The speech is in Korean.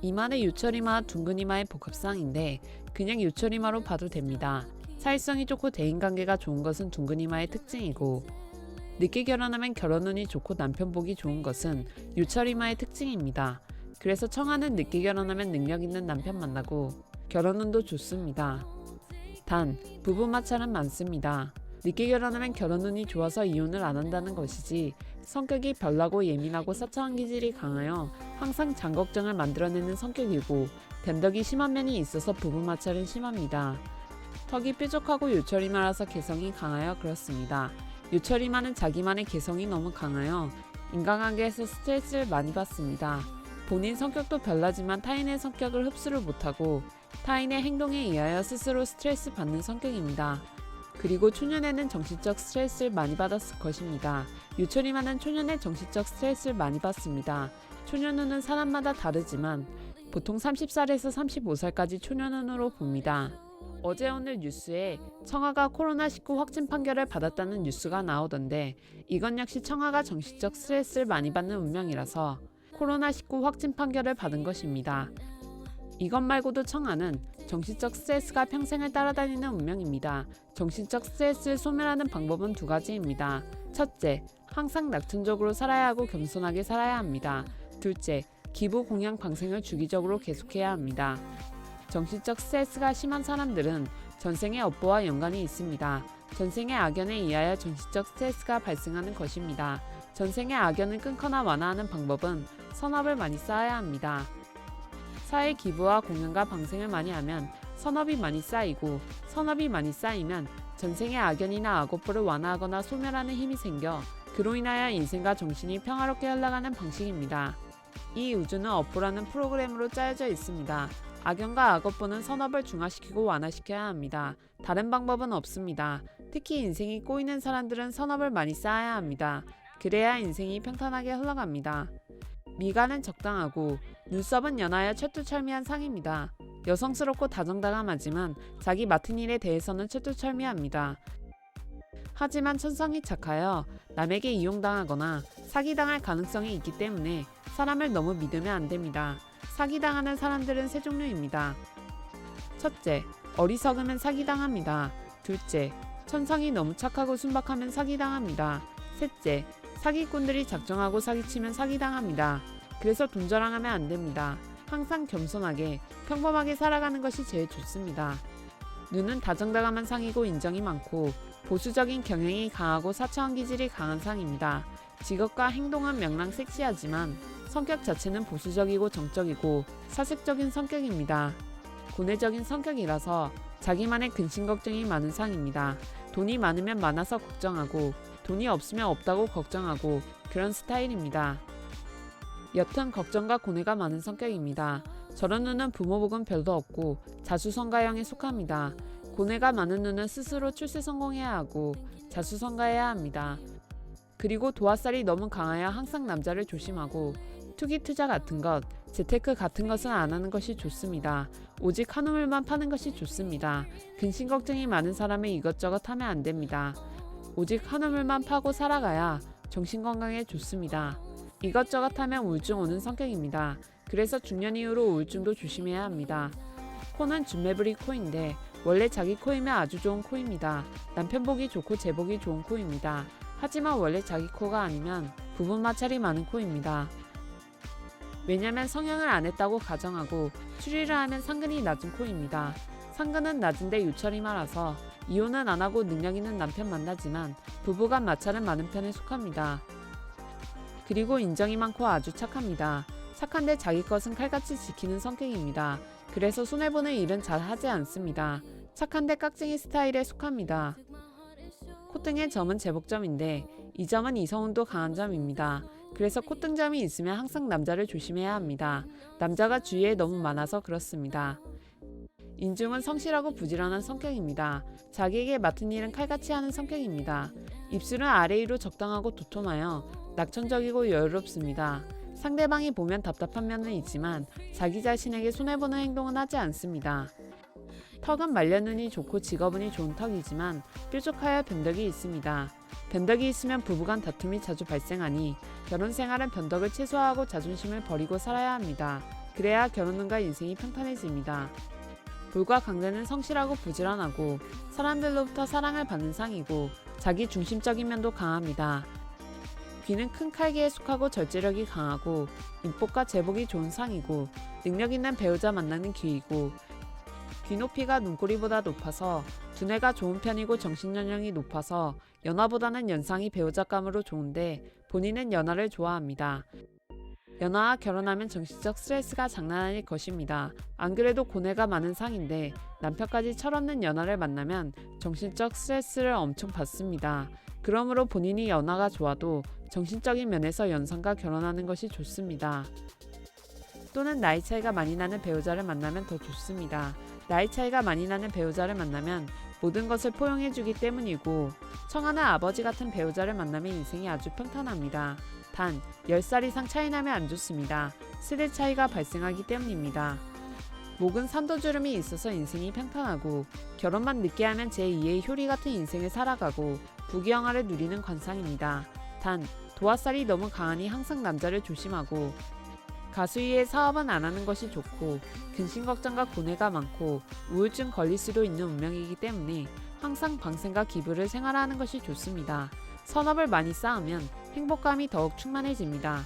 이마는 유철이마, 둥근이마의 복합상인데 그냥 유철이마로 봐도 됩니다. 사회성이 좋고 대인관계가 좋은 것은 둥근이마의 특징이고, 늦게 결혼하면 결혼운이 좋고 남편 보기 좋은 것은 유철이마의 특징입니다. 그래서 청아는 늦게 결혼하면 능력 있는 남편 만나고 결혼운도 좋습니다. 단, 부부 마찰은 많습니다. 늦게 결혼하면 결혼운이 좋아서 이혼을 안 한다는 것이지, 성격이 별나고 예민하고 사차원 기질이 강하여 항상 장걱정을 만들어내는 성격이고, 변덕이 심한 면이 있어서 부부 마찰은 심합니다. 턱이 뾰족하고 유철이마라서 개성이 강하여 그렇습니다. 유철이마는 자기만의 개성이 너무 강하여 인간관계에서 스트레스를 많이 받습니다. 본인 성격도 별나지만 타인의 성격을 흡수를 못하고 타인의 행동에 의하여 스스로 스트레스 받는 성격입니다. 그리고 초년에는 정신적 스트레스를 많이 받았을 것입니다. 유철이마는 초년에 정신적 스트레스를 많이 받습니다. 초년운은 사람마다 다르지만 보통 30살에서 35살까지 초년운으로 봅니다. 어제 오늘 뉴스에 청아가 코로나19 확진 판결을 받았다는 뉴스가 나오던데, 이건 역시 청아가 정신적 스트레스를 많이 받는 운명이라서 코로나19 확진 판결을 받은 것입니다. 이것 말고도 청아는 정신적 스트레스가 평생을 따라다니는 운명입니다. 정신적 스트레스를 소멸하는 방법은 두 가지입니다. 첫째, 항상 낙천적으로 살아야 하고 겸손하게 살아야 합니다. 둘째, 기부 공양 방생을 주기적으로 계속해야 합니다. 정신적 스트레스가 심한 사람들은 전생의 업보와 연관이 있습니다. 전생의 악연에 의하여 정신적 스트레스가 발생하는 것입니다. 전생의 악연을 끊거나 완화하는 방법은 선업을 많이 쌓아야 합니다. 사회 기부와 공연과 방생을 많이 하면 선업이 많이 쌓이고, 선업이 많이 쌓이면 전생의 악연이나 악업보를 완화하거나 소멸하는 힘이 생겨 그로 인하여 인생과 정신이 평화롭게 흘러가는 방식입니다. 이 우주는 업보라는 프로그램으로 짜여져 있습니다. 악연과 악업보는 선업을 중화시키고 완화시켜야 합니다. 다른 방법은 없습니다. 특히 인생이 꼬이는 사람들은 선업을 많이 쌓아야 합니다. 그래야 인생이 평탄하게 흘러갑니다. 미간은 적당하고 눈썹은 연하여 철두철미한 상입니다. 여성스럽고 다정다감하지만 자기 맡은 일에 대해서는 철두철미합니다. 하지만 천성이 착하여 남에게 이용당하거나 사기당할 가능성이 있기 때문에 사람을 너무 믿으면 안 됩니다. 사기당하는 사람들은 세 종류입니다. 첫째, 어리석으면 사기당합니다. 둘째, 천성이 너무 착하고 순박하면 사기당합니다. 셋째, 사기꾼들이 작정하고 사기치면 사기당합니다. 그래서 돈 자랑하면 안 됩니다. 항상 겸손하게 평범하게 살아가는 것이 제일 좋습니다. 눈은 다정다감한 상이고 인정이 많고 보수적인 경향이 강하고 사차원 기질이 강한 상입니다. 직업과 행동은 명랑 섹시하지만 성격 자체는 보수적이고 정적이고 사색적인 성격입니다. 고뇌적인 성격이라서 자기만의 근심 걱정이 많은 상입니다. 돈이 많으면 많아서 걱정하고 돈이 없으면 없다고 걱정하고 그런 스타일입니다. 여튼 걱정과 고뇌가 많은 성격입니다. 저런 눈은 부모 복은 별도 없고 자수성가형에 속합니다. 고뇌가 많은 눈은 스스로 출세 성공해야 하고 자수성가해야 합니다. 그리고 도화살이 너무 강하여 항상 남자를 조심하고 투기 투자 같은 것, 재테크 같은 것은 안 하는 것이 좋습니다. 오직 한 우물만 파는 것이 좋습니다. 근심 걱정이 많은 사람은 이것저것 하면 안 됩니다. 오직 한 우물만 파고 살아가야 정신건강에 좋습니다. 이것저것 하면 우울증 오는 성격입니다. 그래서 중년 이후로 우울증도 조심해야 합니다. 코는 준매부리 코인데 원래 자기 코이면 아주 좋은 코입니다. 남편 보기 좋고 제 보기 좋은 코입니다. 하지만 원래 자기 코가 아니면 부분 마찰이 많은 코입니다. 왜냐면 성형을 안 했다고 가정하고 추리를 하면 상근이 낮은 코입니다. 상근은 낮은데 유철이마라서 이혼은 안 하고 능력 있는 남편 만나지만 부부간 마찰은 많은 편에 속합니다. 그리고 인정이 많고 아주 착합니다. 착한데 자기 것은 칼같이 지키는 성격입니다. 그래서 손해보는 일은 잘 하지 않습니다. 착한데 깍쟁이 스타일에 속합니다. 콧등의 점은 제복점인데 이 점은 이성운도 강한 점입니다. 그래서 콧등점이 있으면 항상 남자를 조심해야 합니다. 남자가 주위에 너무 많아서 그렇습니다. 인중은 성실하고 부지런한 성격입니다. 자기에게 맡은 일은 칼같이 하는 성격입니다. 입술은 아래 위로 적당하고 도톰하여 낙천적이고 여유롭습니다. 상대방이 보면 답답한 면은 있지만 자기 자신에게 손해보는 행동은 하지 않습니다. 턱은 말려느니 좋고 직업운이 좋은 턱이지만 뾰족하여 변덕이 있습니다. 변덕이 있으면 부부간 다툼이 자주 발생하니 결혼 생활은 변덕을 최소화하고 자존심을 버리고 살아야 합니다. 그래야 결혼운과 인생이 평탄해집니다. 불과 강대는 성실하고 부지런하고 사람들로부터 사랑을 받는 상이고 자기 중심적인 면도 강합니다. 귀는 큰 칼기에 속하고 절제력이 강하고 인복과 제복이 좋은 상이고 능력 있는 배우자 만나는 귀이고 귀 높이가 눈꼬리보다 높아서 두뇌가 좋은 편이고 정신연령이 높아서 연하보다는 연상이 배우자감으로 좋은데 본인은 연하를 좋아합니다. 연하와 결혼하면 정신적 스트레스가 장난 아닐 것입니다. 안 그래도 고뇌가 많은 상인데 남편까지 철없는 연하를 만나면 정신적 스트레스를 엄청 받습니다. 그러므로 본인이 연하가 좋아도 정신적인 면에서 연상과 결혼하는 것이 좋습니다. 또는 나이 차이가 많이 나는 배우자를 만나면 더 좋습니다. 나이 차이가 많이 나는 배우자를 만나면 모든 것을 포용해주기 때문이고 청아는 아버지 같은 배우자를 만나면 인생이 아주 평탄합니다. 단 10살 이상 차이 나면 안 좋습니다. 세대 차이가 발생하기 때문입니다. 목은 산도주름이 있어서 인생이 평탄하고 결혼만 늦게 하면 제2의 효리 같은 인생을 살아가고 부귀영화를 누리는 관상입니다. 단 도화살이 너무 강하니 항상 남자를 조심하고 가수위의 사업은 안 하는 것이 좋고 근심 걱정과 고뇌가 많고 우울증 걸릴 수도 있는 운명이기 때문에 항상 방생과 기부를 생활하는 것이 좋습니다. 선업을 많이 쌓으면 행복감이 더욱 충만해집니다.